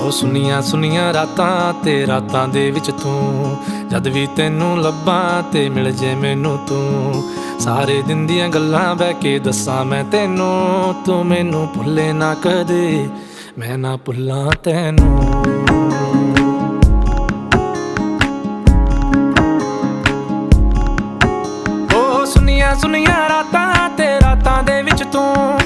ਉਹ ਸੁਨੀਆਂ ਸੁਨੀਆਂ ਰਾਤਾਂ ਤੇ ਰਾਤਾਂ ਦੇ ਵਿੱਚ ਤੂੰ, ਜਦ ਵੀ ਤੈਨੂੰ ਲੱਭਾਂ ਤੇ ਮਿਲ ਜੇ ਮੈਨੂੰ ਤੂੰ। ਸਾਰੇ ਦਿਨ ਦੀਆਂ ਗੱਲਾਂ ਬਹਿ ਕੇ ਦੱਸਾਂ ਮੈਂ ਤੈਨੂੰ, ਤੂੰ ਮੈਨੂੰ ਭੁੱਲੇ ਨਾ ਕਦੇ, ਮੈਂ ਨਾ ਭੁੱਲਾਂ ਤੈਨੂੰ। ਉਹ ਸੁਨੀਆਂ ਸੁਨੀਆਂ ਰਾਤਾਂ ਤੇ ਰਾਤਾਂ ਦੇ ਵਿੱਚ ਤੂੰ,